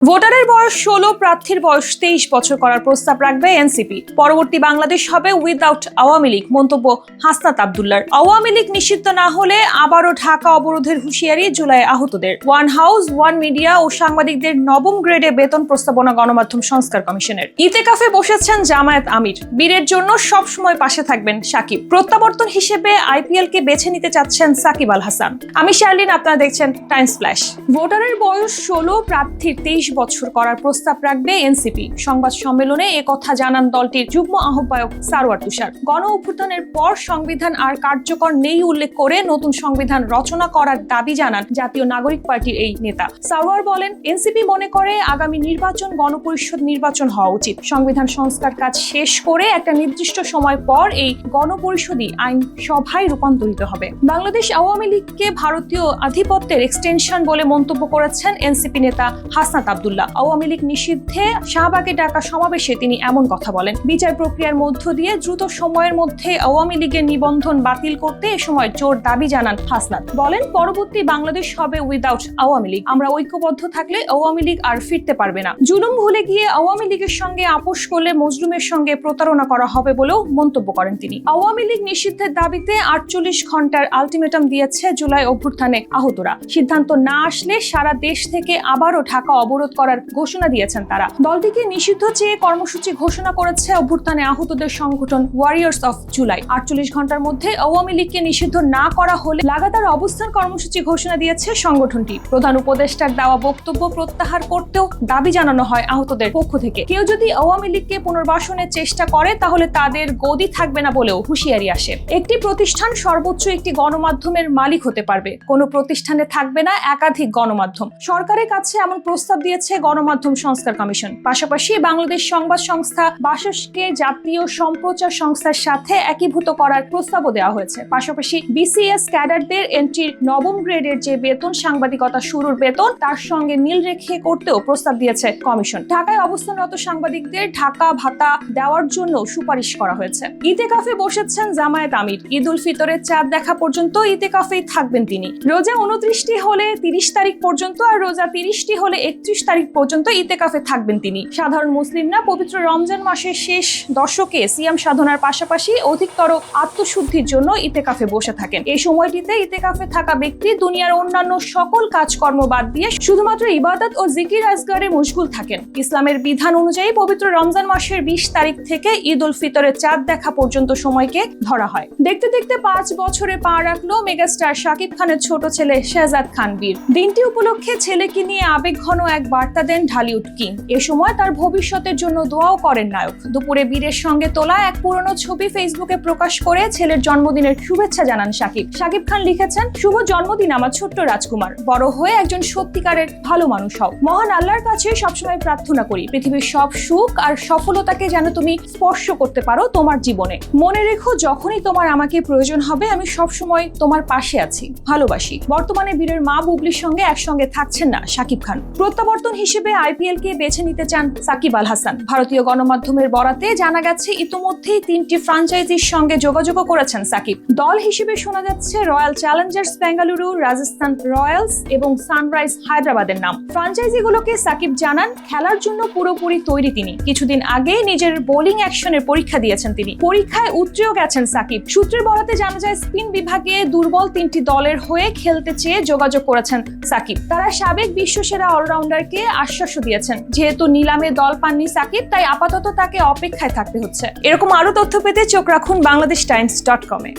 ভোটারের বয়স 16, প্রার্থীর বয়স 23 বছর করার প্রস্তাব রাখবে এনসিপি। পরবর্তী বাংলাদেশ হবে উইদাউট আওয়ামী লীগ, মন্তব্য হাসনাত আব্দুল্লাহর। আওয়ামী লীগ নিষিদ্ধ না হলে আবারও ঢাকা অবরোধের হুঁশিয়ারি জুলাই আহতদের। ওয়ান হাউস, ওয়ান মিডিয়া ও সাংবাদিকদের নবম গ্রেডে বেতন প্রস্তাবনা গণমাধ্যম সংস্কার কমিশনের। ইতেকাফে বসেছেন জামায়াত আমির। বীরের জন্য সব সময় পাশে থাকবেন সাকিব। প্রত্যাবর্তন হিসেবে আইপিএল কে বেছে নিতে চাচ্ছেন সাকিব আল হাসান। আমি শার্লিন, আপনারা দেখছেন টাইমস ফ্ল্যাশ। ভোটারের বয়স 16, প্রার্থীর 23 বছর করার প্রস্তাব রাখবে এনসিপি। সংবাদ সম্মেলনে একথা জানান দলটির যুগ্ম আহ্বায়ক সারওয়ার তুষার। গণ অভ্যুত্থানের পর সংবিধান আর কার্যকর নেই উল্লেখ করে নতুন সংবিধান রচনা করার দাবি জানান জাতীয় নাগরিক পার্টির এই নেতা। সারওয়ার বলেন, এনসিপি মনে করে আগামী নির্বাচন গণপরিষদ নির্বাচন হওয়া উচিত। সংবিধান সংস্কার কাজ শেষ করে একটা নির্দিষ্ট সময় পর এই গণপরিষদই আইন সভায় রূপান্তরিত হবে। বাংলাদেশ আওয়ামী লীগকে ভারতীয় আধিপত্যের এক্সটেনশন বলে মন্তব্য করেছেন এনসিপি নেতা হাসনাত আব্দুল্লাহ। আওয়ামী লীগ নিষিদ্ধে শাহবাগে ডাকা সমাবেশে তিনি এমন কথা বলেন। বিচার প্রক্রিয়ার মধ্য দিয়ে দ্রুত সময়ের মধ্যে আওয়ামী লীগের নিবন্ধন বাতিল করতে এ সময় জোর দাবি জানান হাসনাত। বলেন, পরবর্তী বাংলাদেশ হবে উইদাউট আওয়ামী লীগ। আমরা ঐক্যবদ্ধ থাকলে আওয়ামী লীগ আর ফিরতে পারবে না। জুলুম ভুলে গিয়ে আওয়ামী লীগের সঙ্গে আপোষ করলে মজলুমের সঙ্গে প্রতারণা করা হবে বলেও মন্তব্য করেন তিনি। আওয়ামী লীগ নিষিদ্ধের দাবিতে 48 ঘন্টার আলটিমেটাম দিয়েছে জুলাই অভ্যুত্থানে আহতরা। সিদ্ধান্ত না আসলে সারা দেশ থেকে আবারও ঢাকা অবরোধ করার ঘোষণা দিয়েছেন তারা। দলটিকে নিষিদ্ধ চেয়ে কর্মসূচি ঘোষণা করেছে অভ্যুত্থানে আহতদের সংগঠন ওয়ারিয়র্স অফ জুলাই। 48 ঘন্টার মধ্যে আওয়ামী লীগকে নিষিদ্ধ না করা হলে লাগাতার অবস্থান কর্মসূচি ঘোষণা দিয়েছে সংগঠনটি। প্রধান উপদেষ্টার দেওয়া বক্তব্য প্রত্যাহার করতেও দাবি জানানো হয় আহতদের পক্ষ থেকে। কেউ যদি আওয়ামী লীগকে পুনর্বাসনের চেষ্টা করে তাহলে তাদের গদি থাকবে না বলেও হুঁশিয়ারি আসে। একটি প্রতিষ্ঠান সর্বোচ্চ একটি গণমাধ্যমের মালিক হতে পারবে, কোনো প্রতিষ্ঠানে থাকবে না একাধিক গণমাধ্যম। সরকারের কাছে এমন প্রস্তাব দিয়েছে গণমাধ্যম সংস্কার কমিশন। পাশাপাশি বাংলাদেশ সংবাদ সংস্থা বাসসকে জাতীয় সম্প্রচার সংস্থার সাথে একীভূত করার প্রস্তাবও দেওয়া হয়েছে। পাশাপাশি বিসিএস ক্যাডারদের এন্ট্রির নবম গ্রেডের যে বেতন, সাংবাদিকতা শুরুর বেতন, তার সঙ্গে মিল রেখে করতেও প্রস্তাব দিয়েছে কমিশন। ঢাকায় অবস্থানরত সাংবাদিকদের ঢাকা ভাতা দেওয়ার জন্য সুপারিশ করা হয়েছে। ইতেকাফে বসেছেন জামায়াত আমির। ঈদ উল ফিতরের চাঁদ দেখা পর্যন্ত ইতেকাফেই থাকবেন তিনি। রোজা 29টি হলে 30 তারিখ পর্যন্ত, আর রোজা 30টি হলে 31 তারিখ পর্যন্ত ইতেকাফে থাকবেন তিনি। সাধারণ মুসলিমরা পবিত্র রমজান মাসের শেষ দশকে সিয়াম সাধনার পাশাপাশি অধিকতর আত্মশুদ্ধির জন্য ইতেকাফে বসে থাকেন। এই সময়টিতে ইতেকাফে থাকা ব্যক্তি দুনিয়ার অন্যান্য সকল কাজকর্ম বাদ দিয়ে শুধুমাত্র ইবাদত ও জিকির আজগারে মশগুল থাকেন। ইসলামের বিধান অনুযায়ী পবিত্র রমজান মাসের 20 তারিখ থেকে ঈদ উল ফিতরের চাঁদ দেখা পর্যন্ত সময়কে ধরা হয়। দেখতে দেখতে 5 বছরে পা রাখলো মেগাস্টার শাকিব খানের ছোট ছেলে শেহজাদ খান বীর। দিনটি উপলক্ষে ছেলেকে নিয়ে আবেগঘন এক বার্তা দেন ঢালিউড কিং। এ সময় তার ভবিষ্যতের জন্য দোয়াও করেন নায়ক। দুপুরে বীরের সঙ্গে তোলা এক পুরনো ছবি ফেসবুকে প্রকাশ করে ছেলের জন্মদিনের শুভেচ্ছা জানান শাকিব। শাকিব খান লিখেছেন, শুভ জন্মদিন আমার ছোট্ট রাজকুমার। বড় হয়ে একজন সত্যিকারের ভালো মানুষ হও। মহান আল্লাহর কাছে সবসময় প্রার্থনা করি পৃথিবীর সব সুখ আর সফলতাকে যেন তুমি স্পর্শ করতে পারো তোমার জীবনে। মনে রেখো, যখনই তোমার আমাকে প্রয়োজন হবে আমি সবসময় তোমার পাশে আছি। ভালোবাসি। বর্তমানে বীরের মা বুবলির সঙ্গে একসঙ্গে থাকছেন না শাকিব খান। প্রত্যাবর্তন হিসেবে আইপিএল কে বেছে নিতে চান সাকিব আল হাসান। ভারতীয় গণমাধ্যমের বরাতে জানা গেছে ইতিমধ্যেই 3টি ফ্র্যাঞ্চাইজির সঙ্গে যোগাযোগ করেছেন সাকিব। দল হিসেবে শোনা যাচ্ছে royal Challengers Bengaluru, Rajasthan Royals এবং সানরাইজ হায়দ্রাবাদের নাম। ফ্র্যাঞ্চাইজিগুলোকে সাকিব জানান খেলার জন্য পুরোপুরি তৈরি তিনি। কিছুদিন আগে নিজের বোলিং অ্যাকশনের পরীক্ষা দিয়েছেন তিনি। পরীক্ষায় উতরেও গেছেন সাকিব। সূত্রের বরাতে জানা যায় স্পিন বিভাগে দুর্বল 3টি দলের হয়ে খেলতে চেয়ে যোগাযোগ করেছেন সাকিব। তারা সাবেক বিশ্বসেরা অলরাউন্ডারকে আশ্বাসও দিয়েছেন। যেহেতু নিলামে দল পাননি সাকিব, তাই আপাতত তাকে অপেক্ষায় থাকতে হচ্ছে। এরকম আরো তথ্য পেতে চোখ রাখুন BangladeshTimes.com-এ।